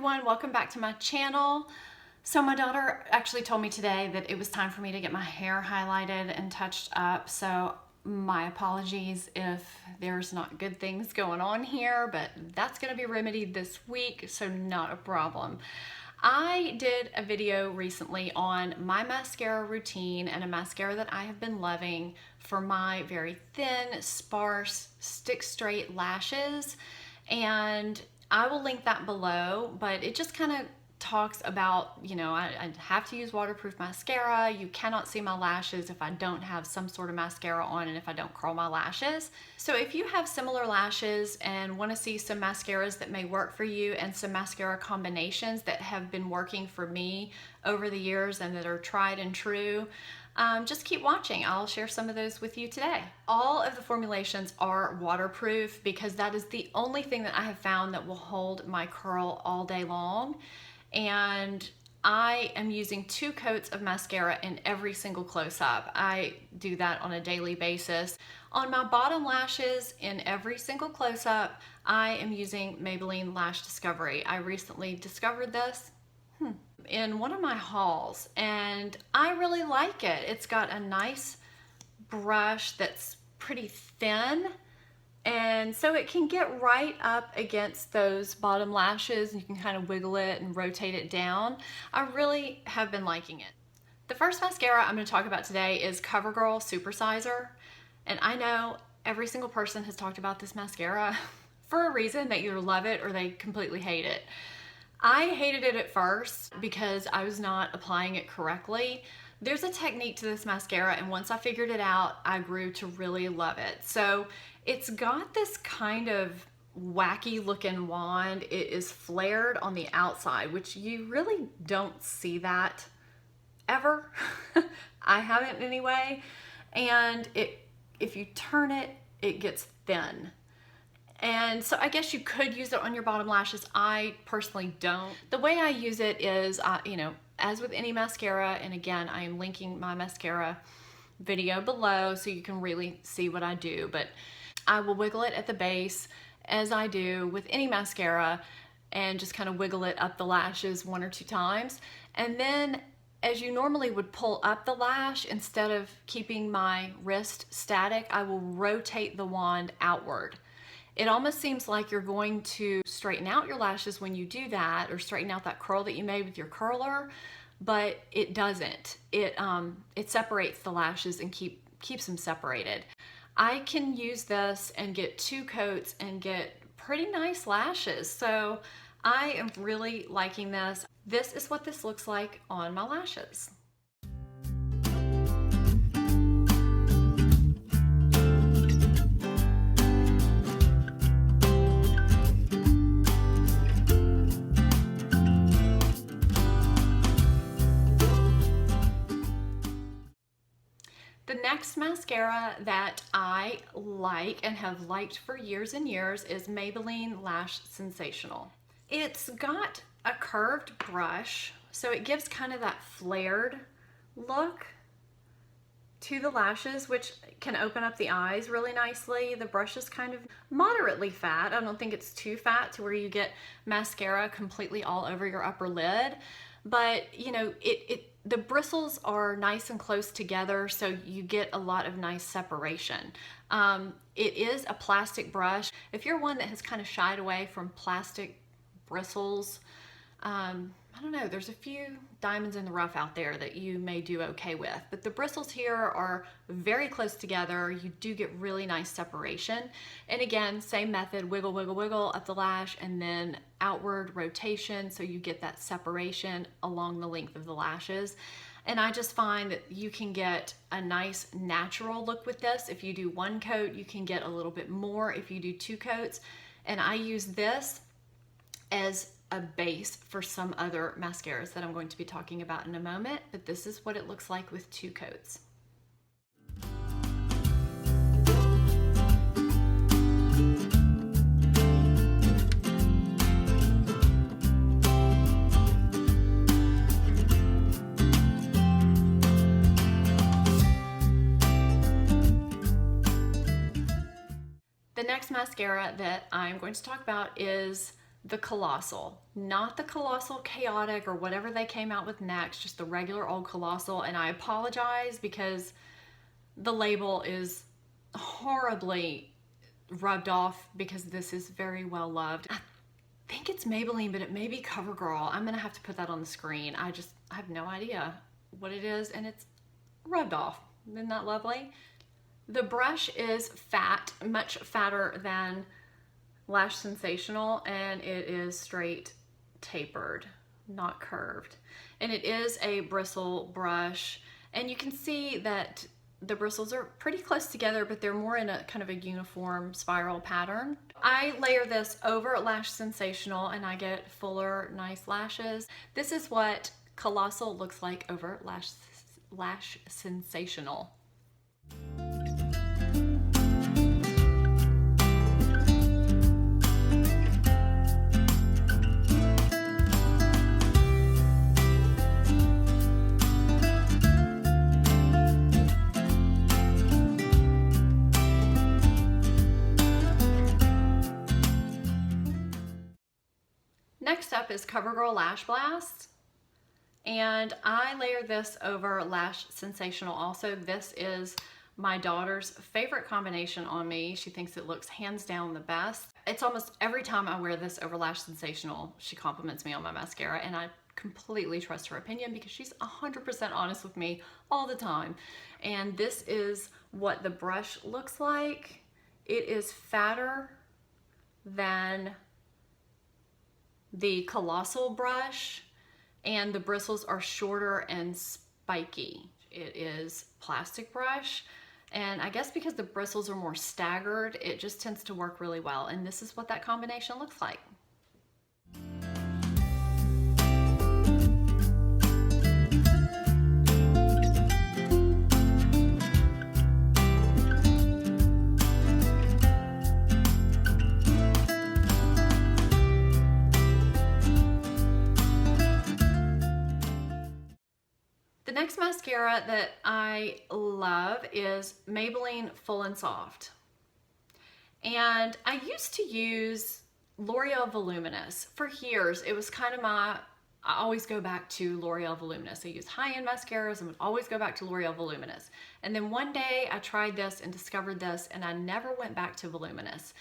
everyone, welcome back to my channel. So my daughter actually told me today that it was time for me to get my hair highlighted and touched up, so my apologies if there's not good things going on here, but that's going to be remedied this week, so not a problem. I did a video recently on my mascara routine and a mascara that I have been loving for my very thin, sparse, stick straight lashes, and I will link that below, but it just kind of talks about, you know, I have to use waterproof mascara. You cannot see my lashes if I don't have some sort of mascara on and if I don't curl my lashes. So if you have similar lashes and want to see some mascaras that may work for you and some mascara combinations that have been working for me over the years and that are tried and true, just keep watching. I'll share some of those with you today. All of the formulations are waterproof because that is the only thing that I have found that will hold my curl all day long. And I am using 2 coats of mascara in every single close-up. I do that on a daily basis. On my bottom lashes, in every single close-up, I am using Maybelline Lash Discovery. I recently discovered this in one of my hauls, and I really like it. It's got a nice brush that's pretty thin, and so it can get right up against those bottom lashes, and you can kind of wiggle it and rotate it down. I really have been liking it. The first mascara I'm going to talk about today is Covergirl Supersizer, and I know every single person has talked about this mascara for a reason. They either love it or they completely hate it. I hated it at first because I was not applying it correctly. There's a technique to this mascara, and once I figured it out, I grew to really love it. So it's got this kind of wacky looking wand. It is flared on the outside, which you really don't see that ever. I haven't anyway. And if you turn it, it gets thin. And so I guess you could use it on your bottom lashes. I personally don't. The way I use it is, you know, as with any mascara, and again, I am linking my mascara video below so you can really see what I do, but I will wiggle it at the base as I do with any mascara and just kind of wiggle it up the lashes 1 or 2 times. And then as you normally would pull up the lash, instead of keeping my wrist static, I will rotate the wand outward. It almost seems like you're going to straighten out your lashes when you do that, or straighten out that curl that you made with your curler, but it doesn't. It separates the lashes and keeps them separated. I can use this and get 2 coats and get pretty nice lashes. So I am really liking this. This is what this looks like on my lashes. The next mascara that I like and have liked for years and years is Maybelline Lash Sensational. It's got a curved brush, so it gives kind of that flared look to the lashes, which can open up the eyes really nicely. The brush is kind of moderately fat. I don't think it's too fat to where you get mascara completely all over your upper lid, but you know, the bristles are nice and close together, so you get a lot of nice separation. It is a plastic brush. If you're one that has kind of shied away from plastic bristles, I don't know, there's a few diamonds in the rough out there that you may do okay with, but the bristles here are very close together. You do get really nice separation. And again, same method, wiggle, wiggle, wiggle up the lash and then outward rotation so you get that separation along the length of the lashes. And I just find that you can get a nice natural look with this. If you do 1 coat, you can get a little bit more if you do 2 coats. And I use this as a base for some other mascaras that I'm going to be talking about in a moment, but this is what it looks like with 2 coats. The next mascara that I'm going to talk about is the Colossal, not the Colossal Chaotic or whatever they came out with next, just the regular old Colossal. And I apologize because the label is horribly rubbed off because this is very well loved. I think it's Maybelline, but it may be Covergirl. I'm gonna have to put that on the screen. I have no idea what it is, and it's rubbed off. Isn't that lovely? The brush is fat, much fatter than Lash Sensational, and it is straight tapered, not curved. And it is a bristle brush, and you can see that the bristles are pretty close together, but they're more in a kind of a uniform spiral pattern. I layer this over Lash Sensational and I get fuller, nice lashes. This is what Colossal looks like over Lash Sensational. Next up is Covergirl LashBlast, and I layer this over Lash Sensational also. This is my daughter's favorite combination on me. She thinks it looks hands down the best. It's almost every time I wear this over Lash Sensational, she compliments me on my mascara, and I completely trust her opinion because she's 100% honest with me all the time. And this is what the brush looks like. It is fatter than the Colossal brush, and the bristles are shorter and spiky. It is plastic brush, and I guess because the bristles are more staggered, it just tends to work really well, and this is what that combination looks like. The next mascara that I love is Maybelline Full and Soft. And I used to use L'Oreal Voluminous for years. It was kind of I always go back to L'Oreal Voluminous. I use high-end mascaras and would always go back to L'Oreal Voluminous. And then one day I tried this and discovered this, and I never went back to Voluminous.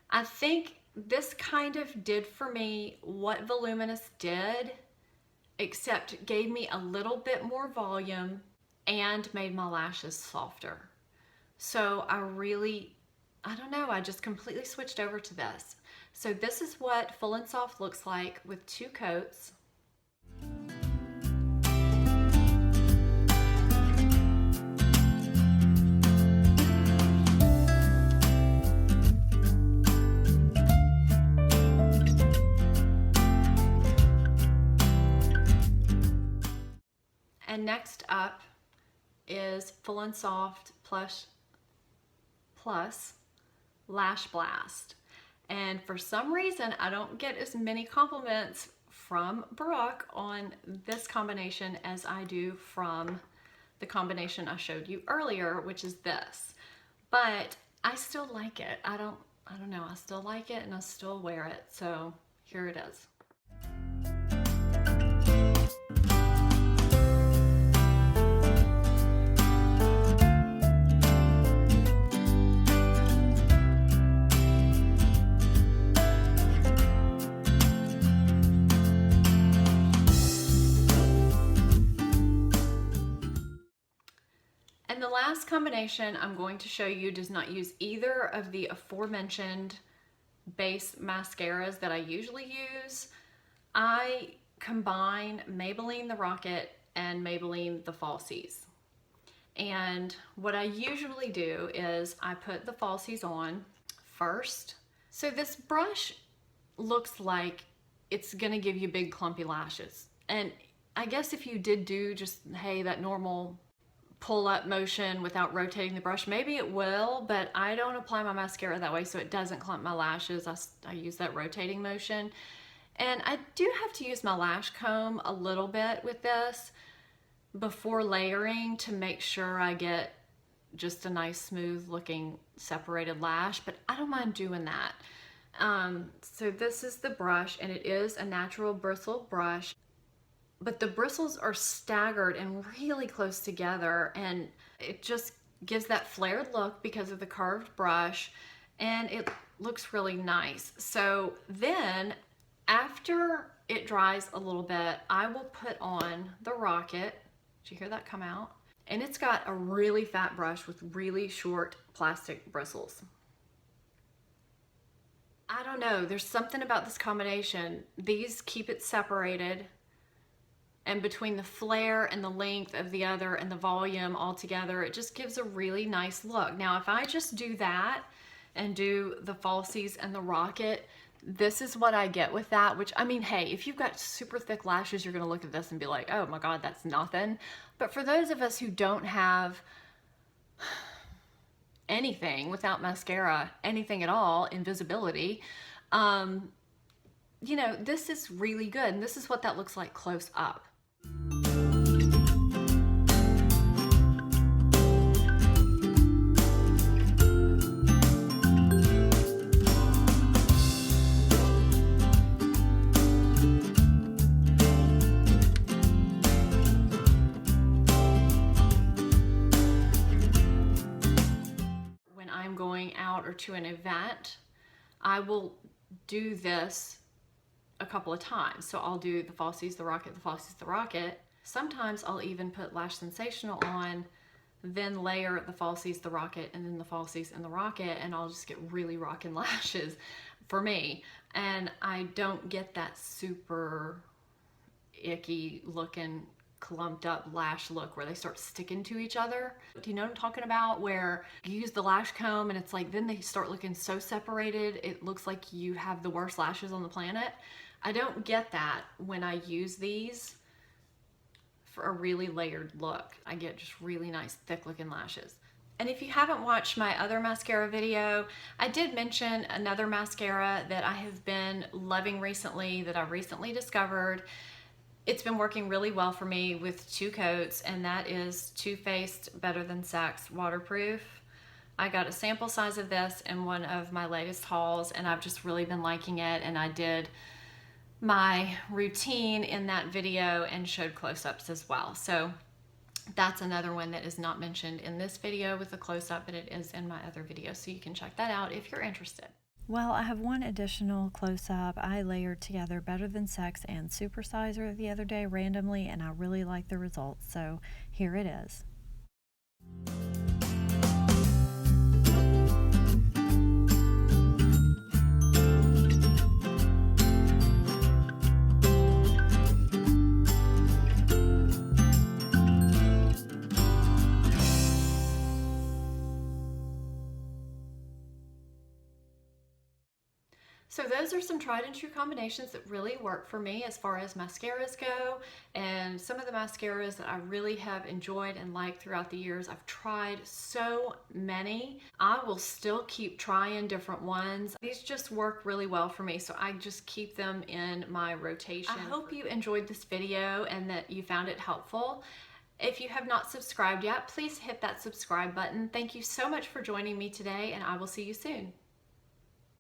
I think this kind of did for me what Voluminous did, except gave me a little bit more volume and made my lashes softer. So I don't know, I just completely switched over to this. So this is what Full and Soft looks like with 2 coats. And next up is Full and Soft plus LashBlast. And for some reason, I don't get as many compliments from Brooke on this combination as I do from the combination I showed you earlier, which is this. But I still like it. I don't know, I still like it and I still wear it. So here it is. And the last combination I'm going to show you does not use either of the aforementioned base mascaras that I usually use. I combine Maybelline the Rocket and Maybelline the Falsies. And what I usually do is I put the Falsies on first. So this brush looks like it's gonna give you big clumpy lashes. And I guess if you did do just, hey, that normal pull up motion without rotating the brush, maybe it will, but I don't apply my mascara that way so it doesn't clump my lashes. I use that rotating motion. And I do have to use my lash comb a little bit with this before layering to make sure I get just a nice smooth looking separated lash, but I don't mind doing that. So this is the brush, and it is a natural bristle brush, but the bristles are staggered and really close together, and it just gives that flared look because of the curved brush, and it looks really nice. So then after it dries a little bit, I will put on the Rocket. Did you hear that come out? And it's got a really fat brush with really short plastic bristles. I don't know, there's something about this combination. These keep it separated, and between the flare and the length of the other and the volume all together, it just gives a really nice look. Now, if I just do that and do the Falsies and the Rocket, this is what I get with that, which, I mean, hey, if you've got super thick lashes, you're gonna look at this and be like, oh my God, that's nothing. But for those of us who don't have anything without mascara, anything at all, invisibility, you know, this is really good. And this is what that looks like close up. Or to an event, I will do this a couple of times. So I'll do the Falsies, the Rocket, the Falsies, the Rocket. Sometimes I'll even put Lash Sensational on, then layer the Falsies, the Rocket, and then the Falsies and the Rocket, and I'll just get really rockin' lashes for me. And I don't get that super icky looking clumped up lash look where they start sticking to each other. Do you know what I'm talking about? Where you use the lash comb and it's like, then they start looking so separated, it looks like you have the worst lashes on the planet. I don't get that when I use these for a really layered look. I get just really nice thick looking lashes. And if you haven't watched my other mascara video, I did mention another mascara that I have been loving recently, that I recently discovered. It's been working really well for me with 2 coats, and that is Too Faced Better Than Sex Waterproof. I got a sample size of this in one of my latest hauls, and I've just really been liking it, and I did my routine in that video and showed close-ups as well. So that's another one that is not mentioned in this video with a close-up, but it is in my other video, so you can check that out if you're interested. Well, I have one additional close-up. I layered together Better Than Sex and Supersizer the other day randomly, and I really like the results, so here it is. So those are some tried and true combinations that really work for me as far as mascaras go, and some of the mascaras that I really have enjoyed and liked throughout the years. I've tried so many. I will still keep trying different ones. These just work really well for me, so I just keep them in my rotation. I hope you enjoyed this video and that you found it helpful. If you have not subscribed yet, please hit that subscribe button. Thank you so much for joining me today, and I will see you soon.